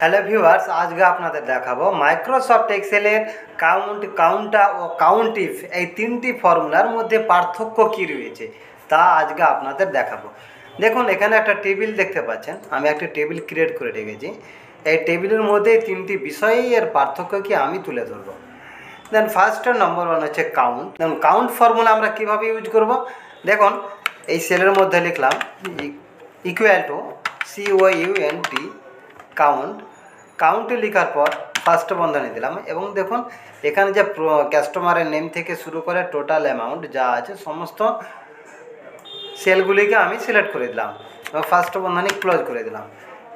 Hello viewers, আজকে আপনাদের দেখাবো মাইক্রোসফট এক্সেলের কাউন্টা ও কাউন্টিফ এই তিনটি ফর্মুলার মধ্যে পার্থক্য কী রয়েছে তা আজকে আপনাদের দেখাবো। দেখুন, এখানে একটা টেবিল দেখতে পাচ্ছেন। আমি একটা টেবিল ক্রিয়েট করে রেখেছি। এই টেবিলের মধ্যে তিনটি বিষয়েই এর পার্থক্য কি আমি তুলে ধরবো। দেন ফার্স্ট নম্বর ওয়ান হচ্ছে কাউন্ট। দেখুন, কাউন্ট ফর্মুলা আমরা কীভাবে ইউজ করব। দেখুন, এই সেলের মধ্যে লিখলাম ইকুয়াল টু COUNT কাউন্ট। কাউন্টে লেখার পর ফার্স্ট বন্ধনী দিলাম এবং দেখুন এখানে যে কাস্টমারের নেম থেকে শুরু করে টোটাল অ্যামাউন্ট যা আছে সমস্ত সেলগুলিকে আমি সিলেক্ট করে দিলাম এবং ফার্স্ট বন্ধনী ক্লোজ করে দিলাম।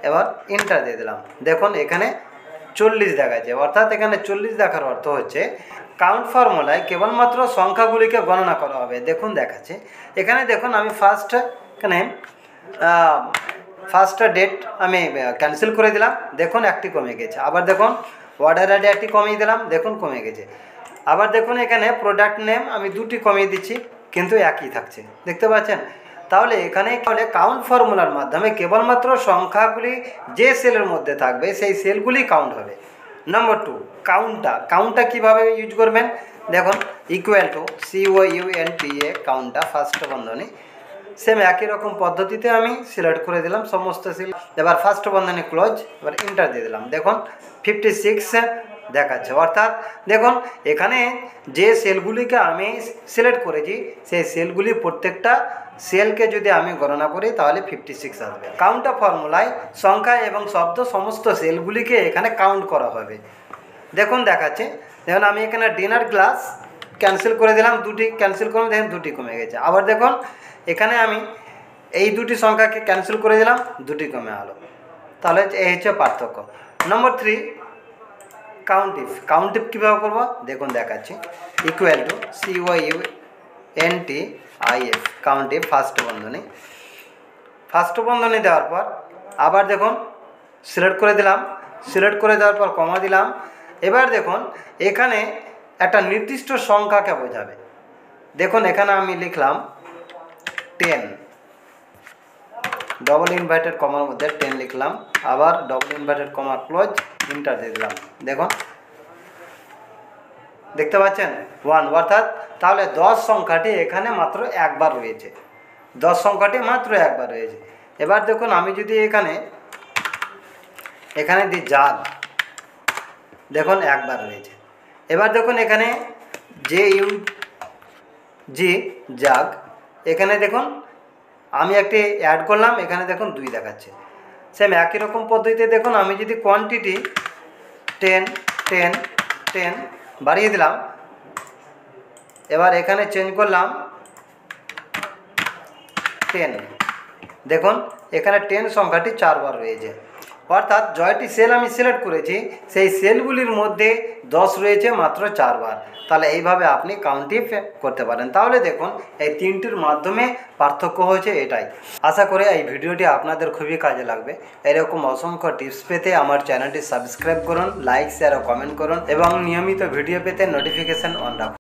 এবার এন্টার দিয়ে দিলাম। দেখুন এখানে 40 দেখাচ্ছে, অর্থাৎ এখানে 40 দেখার অর্থ হচ্ছে কাউন্ট ফর্মুলায় কেবলমাত্র সংখ্যাগুলিকে গণনা করা হবে। দেখুন দেখাচ্ছে এখানে। দেখুন আমি এখানে ফার্স্ট ডেট আমি ক্যান্সেল করে দিলাম, দেখুন একটি কমে গেছে। আবার দেখুন অর্ডার আইডি একটি কমিয়ে দিলাম, দেখুন কমে গেছে। আবার দেখুন এখানে প্রোডাক্ট নেম আমি দুটি কমিয়ে দিচ্ছি, কিন্তু একই থাকছে, দেখতে পাচ্ছেন। তাহলে এখানে কাউন্ট ফর্মুলার মাধ্যমে কেবলমাত্র সংখ্যাগুলি যে সেলের মধ্যে থাকবে সেই সেলগুলি কাউন্ট হবে। নম্বর 2, কাউন্টটা কীভাবে ইউজ করবেন। দেখুন ইকুয়াল টু COUNTA কাউন্টটা ফার্স্ট বন্ধনী সেম একই রকম পদ্ধতিতে আমি সিলেক্ট করে দিলাম সমস্ত সেল। এবার ফার্স্ট বন্ধনী ক্লোজ, এবার এন্টার দিয়ে দিলাম। দেখুন 56 দেখাচ্ছে, অর্থাৎ দেখুন এখানে যে সেলগুলিকে আমি সিলেক্ট করেছি সেই সেলগুলি প্রত্যেকটা সেলকে যদি আমি গণনা করি তাহলে 56 আসবে। কাউন্টার ফর্মুলায় সংখ্যা এবং শব্দ সমস্ত সেলগুলিকে এখানে কাউন্ট করা হবে। দেখুন দেখাচ্ছে, দেখুন আমি এখানে ডিনার গ্লাস ক্যান্সেল করে দিলাম, দুটি ক্যান্সেল করে দেখুন দুটি কমে গেছে। আবার দেখুন এখানে আমি এই দুটি সংখ্যাকে ক্যান্সেল করে দিলাম, দুটি কমে আলো। তাহলে এই হচ্ছে পার্থক্য। নম্বর 3, কাউন্টিফ কীভাবে করবো দেখুন দেখাচ্ছি ইকুয়াল টু COUNTIF কাউন্টিফ ফার্স্ট বন্ধনী দেওয়ার পর আবার দেখুন সিলেক্ট করে দিলাম, সিলেক্ট করে দেওয়ার পর কমা দিলাম। এবার দেখুন এখানে একটা নির্দিষ্ট সংখ্যাকে বোঝাবে। দেখুন এখানে আমি লিখলাম 10, ডবল ইনভার্টেড কমার মধ্যে 10 লিখলাম, আবার double inverted comma close, enter দিয়ে দিলাম। দেখুন দেখতে পাচ্ছেন 1, অর্থাৎ তাহলে 10 সংখ্যাটি এখানে মাত্র একবার রয়েছে, 10 সংখ্যাটি মাত্র একবার রয়েছে। এবার দেখুন আমি যদি এখানে দিই জাগ, দেখুন একবার রয়েছে। এবার দেখুন এখানে জাগ, এখানে দেখুন আমি একটি অ্যাড করলাম, এখানে দেখুন 2 দেখাচ্ছে। সেম একই রকম পদ্ধতিতে দেখুন আমি যদি কোয়ান্টিটি 10 বাড়িয়ে দিলাম, এবার এখানে চেঞ্জ করলাম 10, দেখুন এখানে 10 সংখ্যাটি 4 বার রয়েছে, অর্থাৎ জয়টি সেল আমি সিলেক্ট করেছি সেই সেলগুলির মধ্যে 10 রয়েছে মাত্র 4 বার। তাহলে এইভাবে আপনি কাউন্টিং করতে পারেন। তাহলে দেখুন এই তিনটির মাধ্যমে পার্থক্য হয়েছে এটাই। আশা করি এই ভিডিওটি আপনাদের খুবই কাজে লাগবে। এরকম অসংখ্য টিপস পেতে আমার চ্যানেলটি সাবস্ক্রাইব করুন, লাইক শেয়ার ও কমেন্ট করুন এবং নিয়মিত ভিডিও পেতে নোটিফিকেশান অন রাখুন।